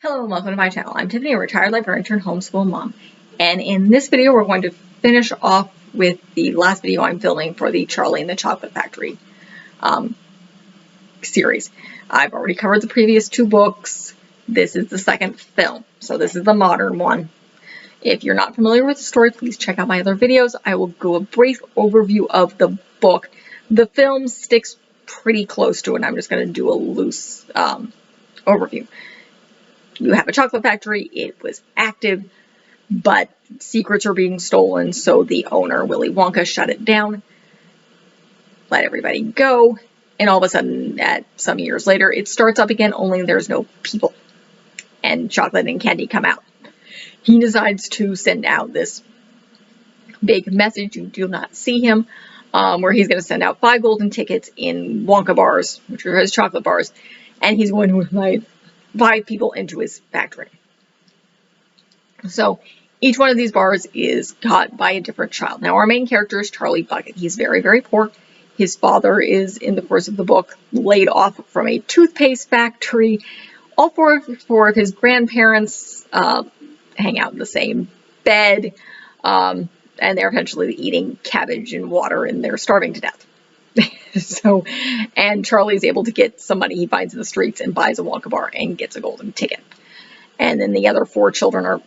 Hello and welcome to my channel. I'm Tiffany, a retired librarian turned homeschool mom. And in this video, we're going to finish off with the last video I'm filming for the Charlie and the Chocolate Factory series. I've already covered the previous two books. This is the second film, so this is the modern one. If you're not familiar with the story, please check out my other videos. I will go a brief overview of the book. The film sticks pretty close to it. I'm just going to do a loose overview. You have a chocolate factory. It was active, but secrets are being stolen, so the owner, Willy Wonka, shut it down, let everybody go, and all of a sudden, at some years later, it starts up again, only there's no people, and chocolate and candy come out. He decides to send out this big message, you do not see him, where he's going to send out 5 golden tickets in Wonka bars, which are his chocolate bars, and he's going to invite 5 people into his factory. So each one of these bars is caught by a different child. Now our main character is Charlie Bucket. He's very, very poor. His father is, in the course of the book, laid off from a toothpaste factory. All four of his grandparents hang out in the same bed, and they're eventually eating cabbage and water, and they're starving to death. And Charlie's able to get some money he finds in the streets and buys a Wonka bar and gets a golden ticket. And then the other 4 children are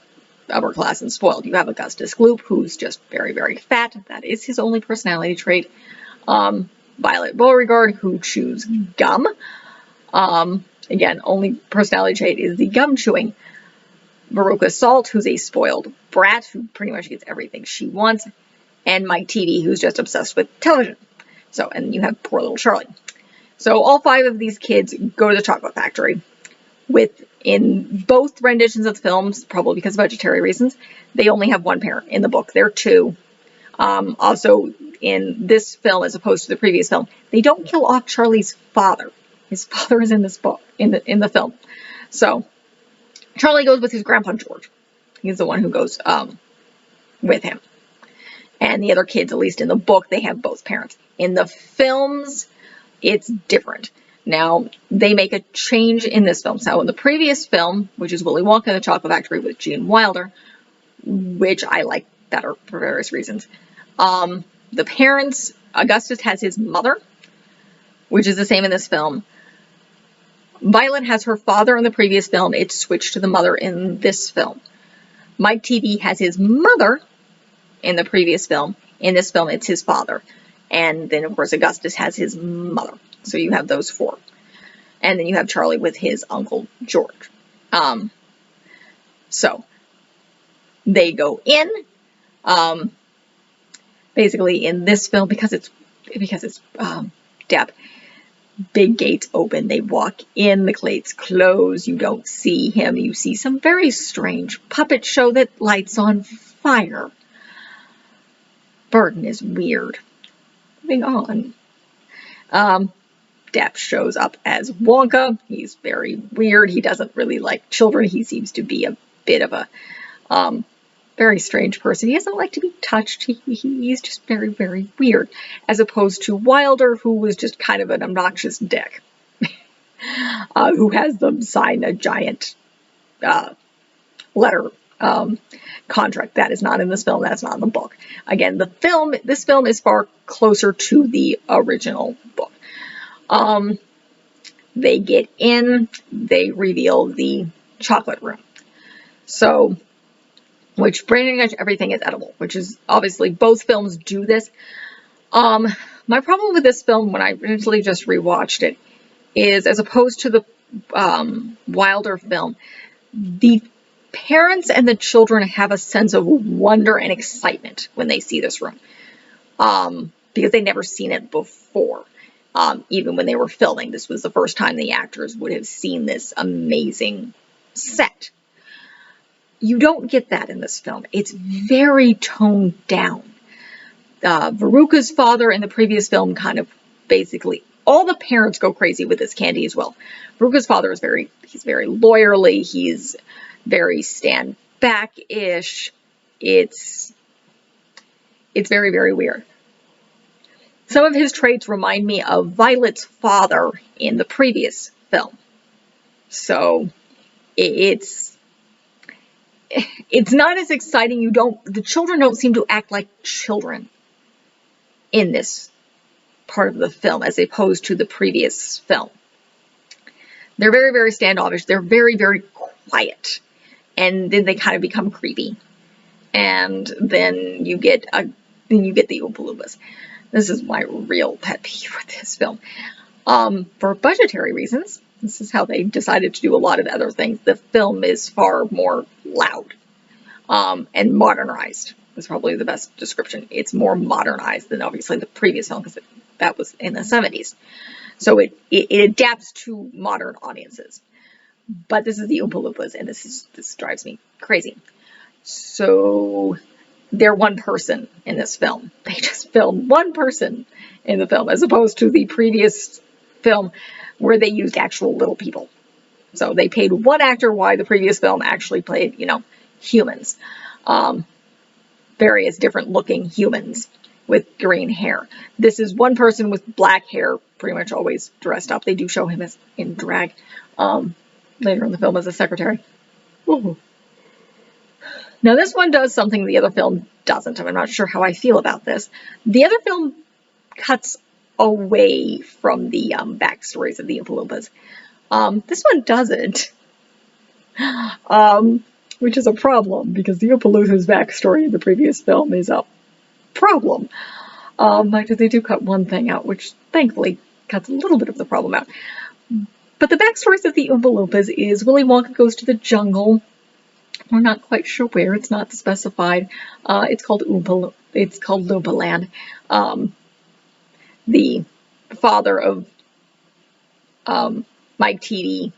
upper class and spoiled. You have Augustus Gloop, who's just very, very fat. That is his only personality trait. Violet Beauregard, who chews gum. Again, only personality trait is the gum chewing. Veruca Salt, who's a spoiled brat, who pretty much gets everything she wants. And Mike TV, who's just obsessed with television. So, and you have poor little Charlie. So all 5 of these kids go to the chocolate factory. In both renditions of the films, probably because of budgetary reasons, they only have 1 parent. In the book, they're 2. Also, in this film, as opposed to the previous film, they don't kill off Charlie's father. His father is in this book, in the film. So Charlie goes with his grandpa George. He's the one who goes with him. And the other kids, at least in the book, they have both parents. In the films, it's different. Now, they make a change in this film. So in the previous film, which is Willy Wonka and the Chocolate Factory with Gene Wilder, which I like better for various reasons, the parents, Augustus has his mother, which is the same in this film. Violet has her father in the previous film. It's switched to the mother in this film. Mike TV has his mother in the previous film. In this film, it's his father. And then, of course, Augustus has his mother. So you have those 4. And then you have Charlie with his uncle George. So they go in. Basically, in this film, because it's Depp, big gates open. They walk in. The gates close. You don't see him. You see some very strange puppet show that lights on fire. Burden is weird. Moving on. Depp shows up as Wonka. He's very weird. He doesn't really like children. He seems to be a bit of a very strange person. He doesn't like to be touched. He's just very, very weird. As opposed to Wilder, who was just kind of an obnoxious dick. Who has them sign a giant letter contract. That is not in this film. That's not in the book. Again, this film is far closer to the original book. They get in, they reveal the chocolate room. So, which pretty much everything is edible, which is obviously both films do this. My problem with this film when I initially just rewatched it is, as opposed to the Wilder film, the parents and the children have a sense of wonder and excitement when they see this room, because they've never seen it before. Even when they were filming, this was the first time the actors would have seen this amazing set. You don't get that in this film. It's very toned down. Veruca's father in the previous film kind of basically, all the parents go crazy with this candy as well. Veruca's father is he's very lawyerly. He's very stand back-ish. It's very, very weird. Some of his traits remind me of Violet's father in the previous film. So it's not as exciting. The children don't seem to act like children in this part of the film as opposed to the previous film. They're very, very standoffish. They're very, very quiet. And then they kind of become creepy. And then you get the Oompa Loompas. This is my real pet peeve with this film. For budgetary reasons, this is how they decided to do a lot of other things. The film is far more loud and modernized. Is probably the best description. It's more modernized than obviously the previous film because that was in the 70s. So it adapts to modern audiences. But this is the Oompa Loompas, and this drives me crazy. So they're one person in this film. They just filmed one person in the film, as opposed to the previous film where they used actual little people. So they paid one actor, while the previous film actually played, humans. Various different looking humans with green hair. This is one person with black hair, pretty much always dressed up. They do show him as in drag later in the film as a secretary. Ooh. Now this one does something the other film doesn't. I'm not sure how I feel about this. The other film cuts away from the backstories of the Oompa Loompas. This one doesn't. Which is a problem, because the Oompa Loompas backstory in the previous film is a problem. Actually, they do cut one thing out, which thankfully cuts a little bit of the problem out. But the backstories of the Oompa Loompas is Willy Wonka goes to the jungle. We're not quite sure where. It's not specified. It's called Loompa Land. The father of Mike Teavee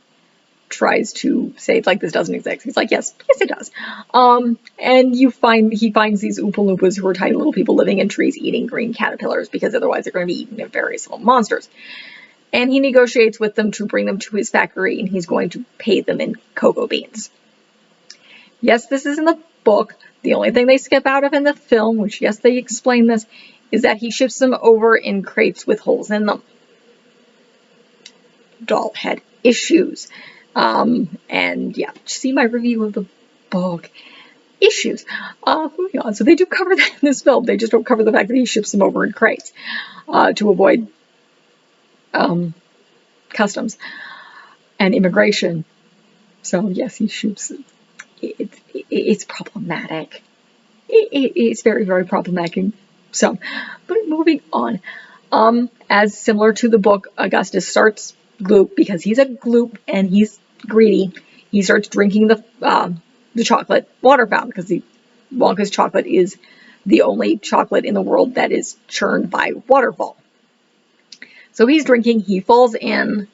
tries to say like this doesn't exist. He's like, yes it does. And he finds these Oompa Loompas who are tiny little people living in trees eating green caterpillars, because otherwise they're going to be eaten by various little monsters. And he negotiates with them to bring them to his factory, and he's going to pay them in cocoa beans. Yes, this is in the book. The only thing they skip out of in the film, which yes, they explain this, is that he ships them over in crates with holes in them. Dahl had issues. And yeah, see my review of the book. Issues. Moving on. So they do cover that in this film. They just don't cover the fact that he ships them over in crates to avoid customs and immigration. So yes, he shoots. It's problematic. It's very, very problematic. So, but moving on. As similar to the book, Augustus starts Gloop, because he's a gloop and he's greedy. He starts drinking the chocolate water fountain, because Wonka's chocolate is the only chocolate in the world that is churned by waterfall. So he's drinking, he falls in,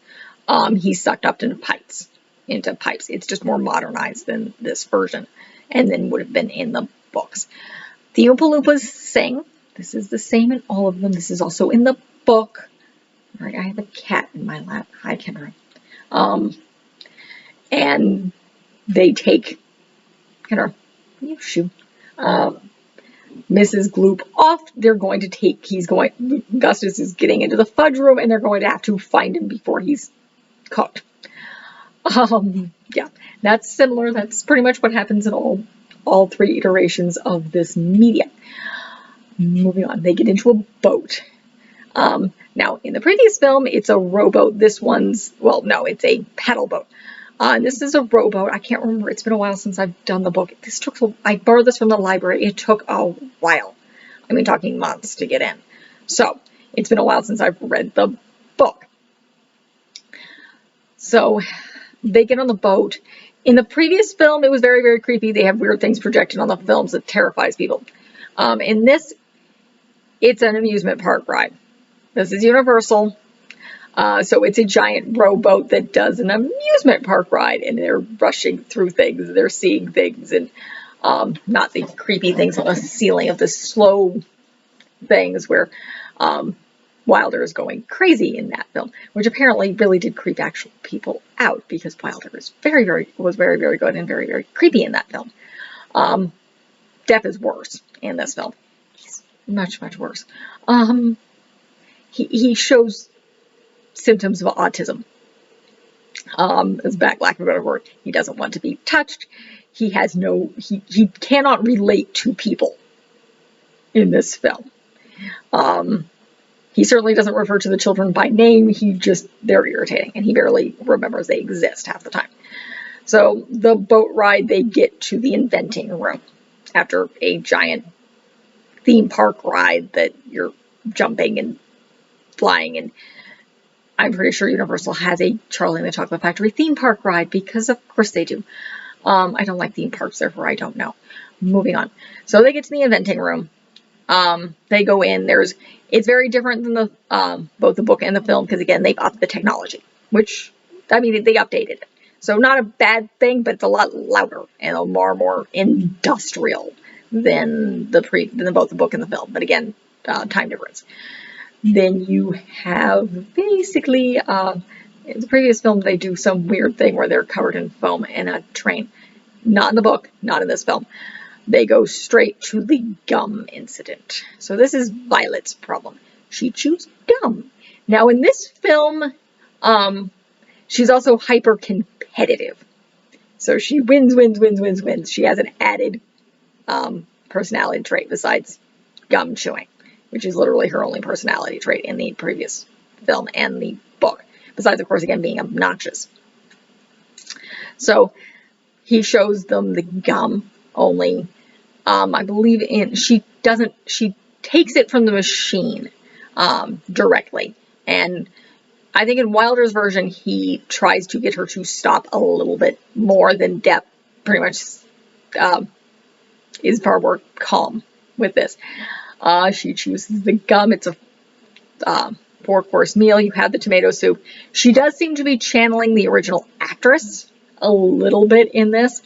he's sucked up into pipes. It's just more modernized than this version, and then would have been in the books. The Oompa Loompas sing. This is the same in all of them. This is also in the book. All right, I have a cat in my lap. Hi, Kendra. And they take, Kendra, you shoot, Mrs. Gloop off. They're going to take, Augustus is getting into the fudge room, and they're going to have to find him before he's cooked. Yeah, that's similar. That's pretty much what happens in all three iterations of this media. Moving on, they get into a boat. Now, in the previous film, it's a rowboat. This one's, well, no, it's a paddle boat. This is a rowboat. I can't remember. It's been a while since I've done the book. I borrowed this from the library. It took a while. I mean, talking months to get in. So, it's been a while since I've read the book. So, they get on the boat. In the previous film, it was very, very creepy. They have weird things projected on the films that terrifies people. In this, it's an amusement park ride. This is Universal. So it's a giant rowboat that does an amusement park ride, and they're rushing through things. They're seeing things, and not the creepy things on the ceiling of the slow things where Wilder is going crazy in that film, which apparently really did creep actual people out, because Wilder was very, very good and very, very creepy in that film. Depp is worse in this film. He's much, much worse. He shows symptoms of autism. As back lack of a better word, he doesn't want to be touched. He has no, he cannot relate to people in this film. He certainly doesn't refer to the children by name. They're irritating, and he barely remembers they exist half the time. So the boat ride, they get to the inventing room after a giant theme park ride that you're jumping and flying, and I'm pretty sure Universal has a Charlie and the Chocolate Factory theme park ride, because of course they do. I don't like theme parks, therefore I don't know. Moving on. So they get to the inventing room. They go in. It's very different than both the book and the film, because again, they've upped the technology, which, I mean, they updated it. So not a bad thing, but it's a lot louder and a more industrial than both the book and the film. But again, time difference. Then you have basically, in the previous film, they do some weird thing where they're covered in foam in a train. Not in the book, not in this film. They go straight to the gum incident. So this is Violet's problem. She chews gum. Now in this film, she's also hyper competitive. So she wins. She has an added personality trait besides gum chewing, which is literally her only personality trait in the previous film and the book. Besides, of course, again, being obnoxious. So he shows them the gum, only I believe she takes it from the machine directly. And I think in Wilder's version, he tries to get her to stop a little bit more than Depp pretty much is far more calm with this. She chooses the gum. It's a 4-course meal. You have the tomato soup. She does seem to be channeling the original actress a little bit in this,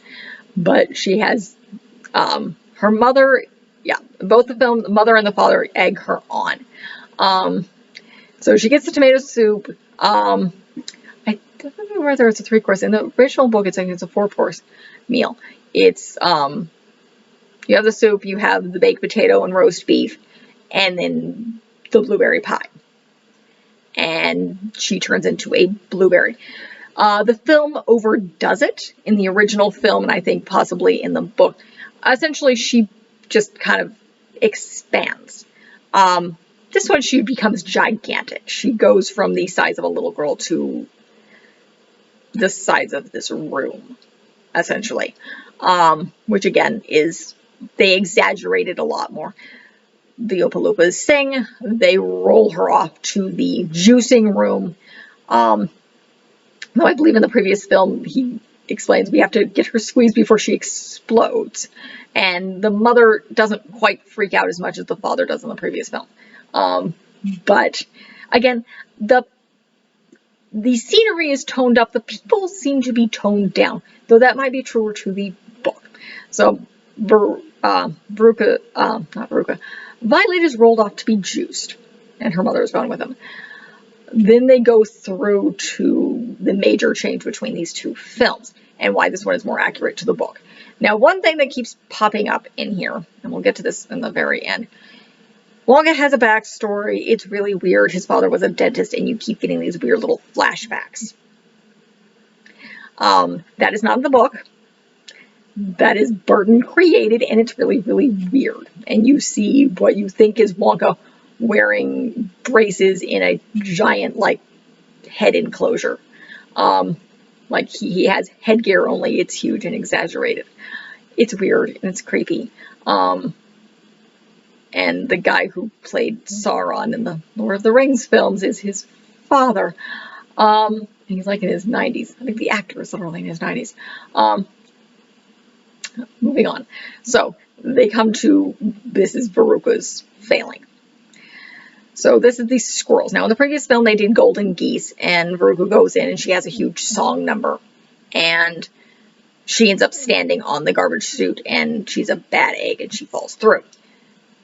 but she has her mother, both the film, the mother and the father egg her on. So she gets the tomato soup. I don't know whether it's a 3-course. In the original book, it's a 4-course meal. It's you have the soup, you have the baked potato and roast beef, and then the blueberry pie. And she turns into a blueberry. The film overdoes it in the original film, and I think possibly in the book. Essentially, she just kind of expands. This one, she becomes gigantic. She goes from the size of a little girl to the size of this room, essentially. Which again they exaggerated a lot more. The Oompa Loompas sing. They roll her off to the juicing room. Though I believe in the previous film, he explains we have to get her squeezed before she explodes. And the mother doesn't quite freak out as much as the father does in the previous film. But again, the scenery is toned up. The people seem to be toned down, though that might be truer to the book. So Violet is rolled off to be juiced, and her mother is gone with him. Then they go through to the major change between these two films and why this one is more accurate to the book. Now, one thing that keeps popping up in here, and we'll get to this in the very end, Wonka has a backstory. It's really weird. His father was a dentist, and you keep getting these weird little flashbacks. That is not in the book. That is Burton created, and it's really, really weird. And you see what you think is Wonka wearing braces in a giant, head enclosure. He has headgear, only it's huge and exaggerated. It's weird, and it's creepy. And the guy who played Sauron in the Lord of the Rings films is his father. He's in his 90s. I think the actor is literally in his 90s. Moving on. So they come to, this is Veruca's failing. So this is the squirrels. Now in the previous film they did golden geese, and Veruca goes in and she has a huge song number. And she ends up standing on the garbage chute, and she's a bad egg and she falls through.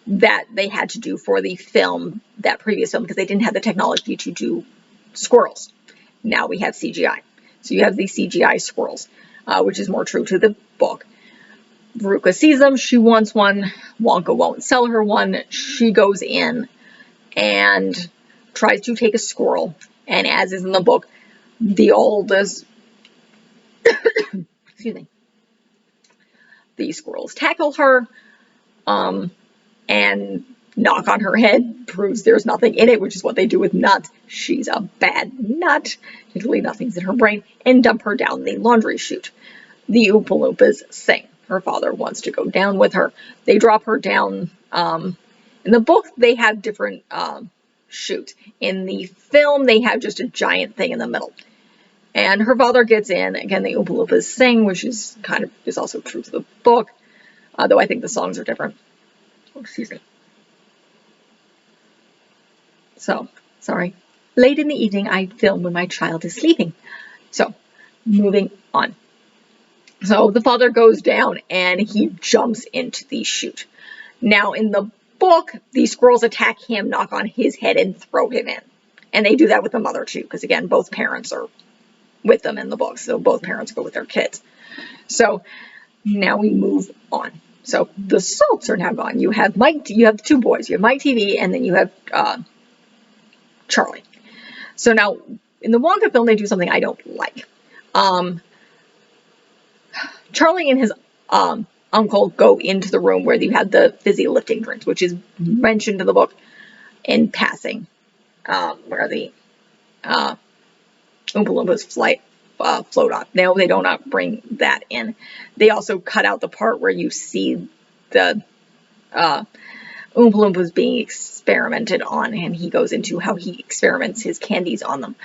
That they had to do for the film, that previous film, because they didn't have the technology to do squirrels. Now we have CGI. So you have the CGI squirrels, which is more true to the book. Veruca sees them. She wants one. Wonka won't sell her one. She goes in and tries to take a squirrel. And as is in the book, the oldest excuse me, the squirrels tackle her, and knock on her head, proves there's nothing in it, which is what they do with nuts. She's a bad nut. Literally nothing's in her brain, and dump her down the laundry chute. The Oompa Loompas sing. Her father wants to go down with her. They drop her down. In the book, they have different chutes. In the film, they have just a giant thing in the middle. And her father gets in. Again, the Oompa Loompas sing, which is also true to the book, though I think the songs are different. Oh, excuse me. So, sorry. Late in the evening, I film when my child is sleeping. So, moving on. So the father goes down and he jumps into the chute. Now in the book, the squirrels attack him, knock on his head, and throw him in. And they do that with the mother too, because again, both parents are with them in the book. So both parents go with their kids. So now we move on. So the salts are now gone. You have the two boys. You have Mike TV, and then you have Charlie. So now in the Wonka film, they do something I don't like. Charlie and his uncle go into the room where you had the fizzy lifting drinks, which is mentioned in the book in passing, where the Oompa Loompas float on. No, they do not bring that in. They also cut out the part where you see the Oompa Loompas being experimented on, and he goes into how he experiments his candies on them.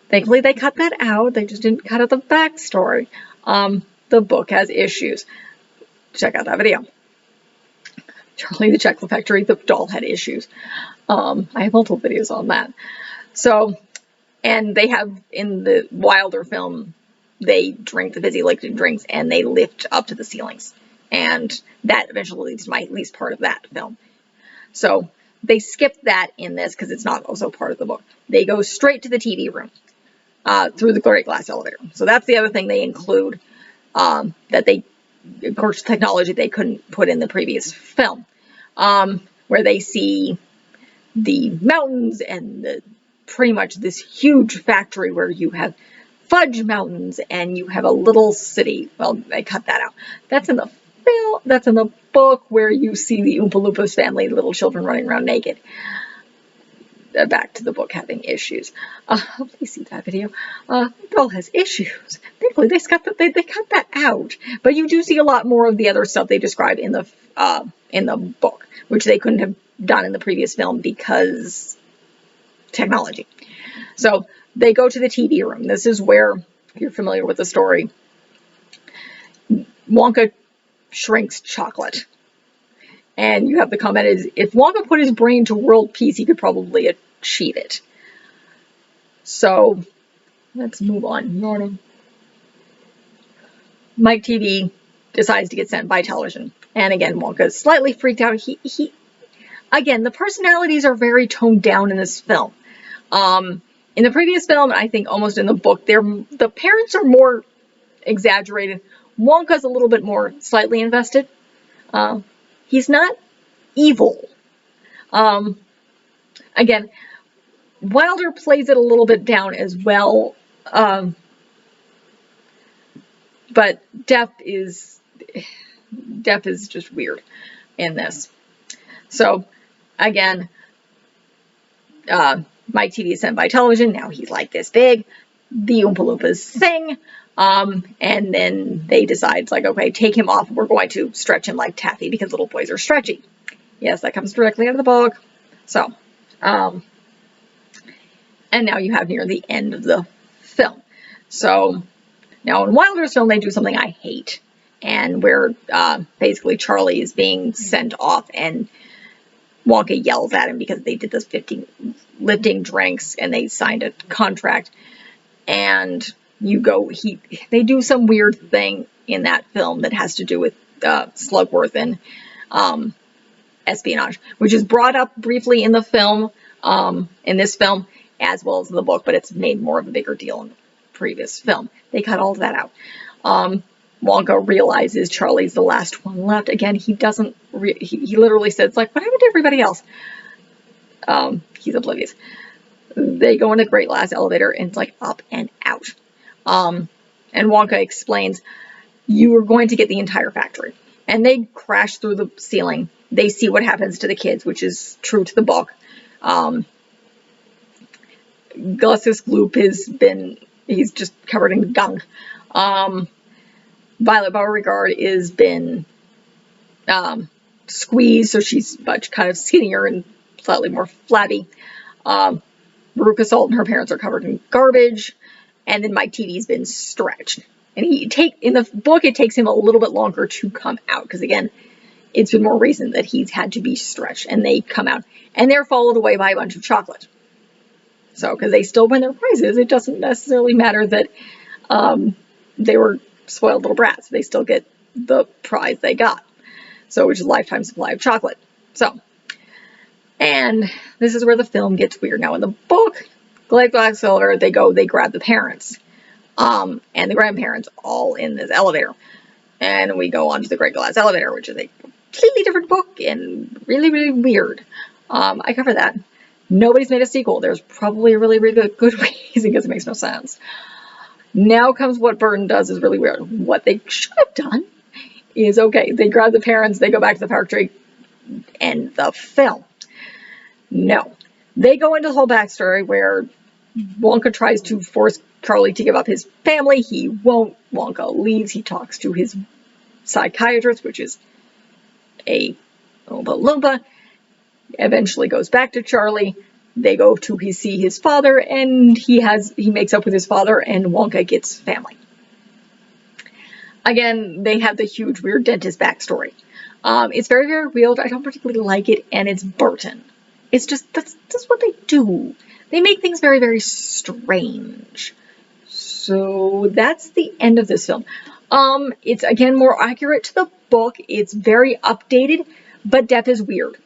Thankfully, they cut that out. They just didn't cut out the backstory. The book has issues. Check out that video. Charlie the Chocolate Factory, the doll had issues. I have multiple videos on that. So, and they have, in the Wilder film, they drink the fizzy liquid drinks and they lift up to the ceilings. And that eventually leads to my least part of that film. So, they skip that in this because it's not also part of the book. They go straight to the TV room through the great glass elevator. So that's the other thing they include. That they, of course, technology they couldn't put in the previous film, where they see the mountains and pretty much this huge factory where you have fudge mountains and you have a little city. Well, they cut that out. That's in the film. That's in the book where you see the Oompa Loompas family, little children running around naked. Back to the book having issues. Please see that video. It all has issues. Thankfully, they cut that out. But you do see a lot more of the other stuff they describe in the book, which they couldn't have done in the previous film because technology. So they go to the TV room. This is where, if you're familiar with the story, Wonka shrinks chocolate. And you have the comment is, if Wonka put his brain to world peace, he could probably achieve it. So, let's move on. Yawning. Mike TV decides to get sent by television. And again, Wonka's slightly freaked out. Again, the personalities are very toned down in this film. In the previous film, I think almost in the book, the parents are more exaggerated. Wonka's a little bit more slightly invested. He's not evil. Again, Wilder plays it a little bit down as well. But Depp is just weird in this. So, again, Mike TV is sent by television. Now he's like this big. The Oompa Loompas sing. And then they decide, like, okay, take him off. We're going to stretch him like taffy because little boys are stretchy. Yes, that comes directly out of the book. So, and now you have near the end of the film. So, now in Wilder's film, they do something I hate. And where basically Charlie is being sent off and Wonka yells at him because they did this lifting drinks and they signed a contract. And they do some weird thing in that film that has to do with Slugworth and espionage, which is brought up briefly in the film, in this film, as well as in the book, but it's made more of a bigger deal in the previous film. They cut all of that out. Wonka realizes Charlie's the last one left. Again, he doesn't, he literally says, like, what happened to everybody else? He's oblivious. They go in the great glass elevator and it's like up and out. And Wonka explains, you are going to get the entire factory. And they crash through the ceiling. They see what happens to the kids, which is true to the book. Gus's Gloop he's just covered in gunk. Violet Beauregard has been squeezed, so she's much kind of skinnier and slightly more flabby. Veruca Salt and her parents are covered in garbage. And then Mike Teavee's been stretched. And in the book, it takes him a little bit longer to come out, because again, it's been more recent that he's had to be stretched, and they come out, and they're followed away by a bunch of chocolate. So, because they still win their prizes, it doesn't necessarily matter that they were spoiled little brats. They still get the prize they got. So, which is a lifetime supply of chocolate. So, and this is where the film gets weird. Now, in the book, Great Glass Elevator, they grab the parents. And the grandparents all in this elevator. And we go on to the Great Glass Elevator, which is a completely different book and really, really weird. I cover that. Nobody's made a sequel. There's probably a really, really good reason, because it makes no sense. Now comes what Burton does is really weird. What they should have done is, okay, they grab the parents, they go back to the factory, and the film. No. They go into the whole backstory where Wonka tries to force Charlie to give up his family. He won't. Wonka leaves. He talks to his psychiatrist, which is a Oompa Loompa. Eventually goes back to Charlie. They go to see his father, and he makes up with his father, and Wonka gets family. Again, they have the huge weird dentist backstory. It's very, very weird. I don't particularly like it, and it's Burton. It's just, that's what they do. They make things very, very strange. So that's the end of this film. It's, again, more accurate to the book. It's very updated, but Depp is weird.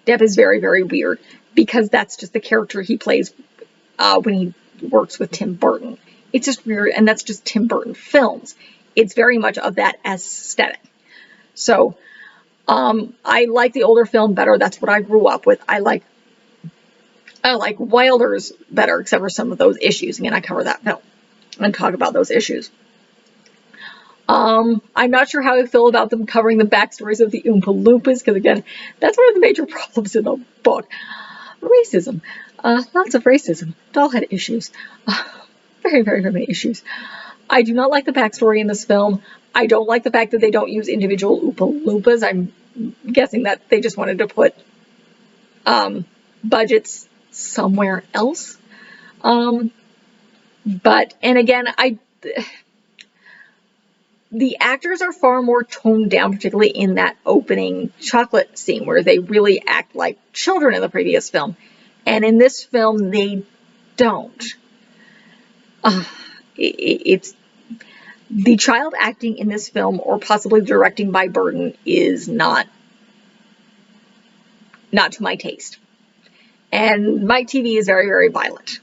Depp is very, very weird, because that's just the character he plays when he works with Tim Burton. It's just weird, and that's just Tim Burton films. It's very much of that aesthetic. So, I like the older film better. That's what I grew up with. I like Wilder's better, except for some of those issues. Again, I cover that film and talk about those issues. I'm not sure how I feel about them covering the backstories of the Oompa Loompas, because again, that's one of the major problems in the book. Racism. Lots of racism. Dahl had issues. Very, very, very many issues. I do not like the backstory in this film. I don't like the fact that they don't use individual Oompa Loompas. I'm guessing that they just wanted to put budgets somewhere else. And again, the actors are far more toned down, particularly in that opening chocolate scene where they really act like children in the previous film. And in this film, they don't. It's the child acting in this film, or possibly directing by Burton, is not to my taste. And Mike Teavee is very, very violent.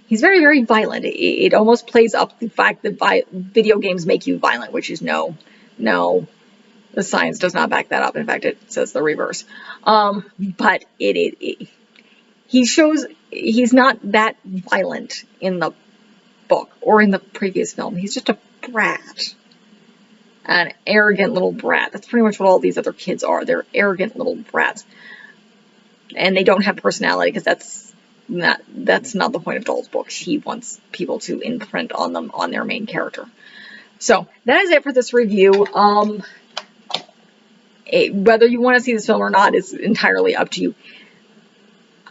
He's very, very violent. It almost plays up the fact that video games make you violent, which is no, the science does not back that up. In fact, it says the reverse. But he shows he's not that violent in the book or in the previous film. He's just a brat, an arrogant little brat. That's pretty much what all these other kids are. They're arrogant little brats, and they don't have personality, because that's not the point of Dahl's books. He wants people to imprint on them, on their main character. So that is it for this review. Whether you want to see this film or not is entirely up to you.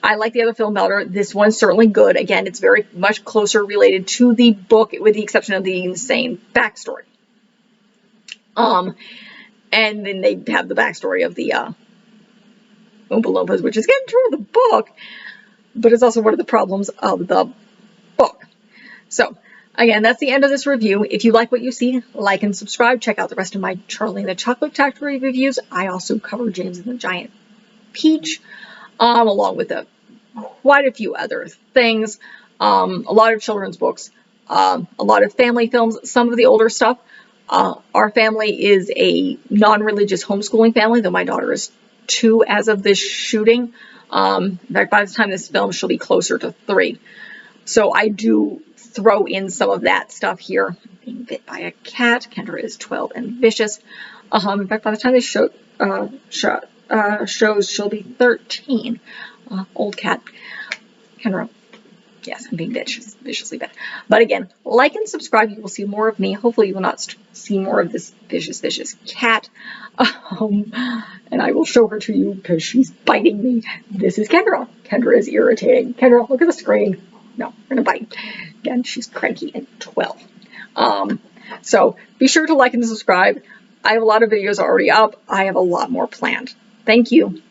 I like the other film better. This one's certainly good. Again, it's very much closer related to the book, with the exception of the insane backstory. And then they have the backstory of the Oompa Loompas, which is again true of the book, but it's also one of the problems of the book. So, again, that's the end of this review. If you like what you see, like and subscribe. Check out the rest of my Charlie and the Chocolate Factory reviews. I also cover James and the Giant Peach, along with quite a few other things. A lot of children's books, a lot of family films, some of the older stuff. Our family is a non-religious homeschooling family, though my daughter is 2 as of this shooting. In fact, by the time this film, she'll be closer to 3. So I do throw in some of that stuff here. Being bit by a cat. Kendra is 12 and vicious. In fact, by the time this shows, she'll be 13. Old cat. Kendra. Yes, I'm being viciously bad. But again, like and subscribe. You will see more of me. Hopefully you will not see more of this vicious cat. And I will show her to you because she's biting me. This is Kendra. Kendra is irritating. Kendra, look at the screen. No, we're going to bite. Again, she's cranky and 12. So be sure to like and subscribe. I have a lot of videos already up. I have a lot more planned. Thank you.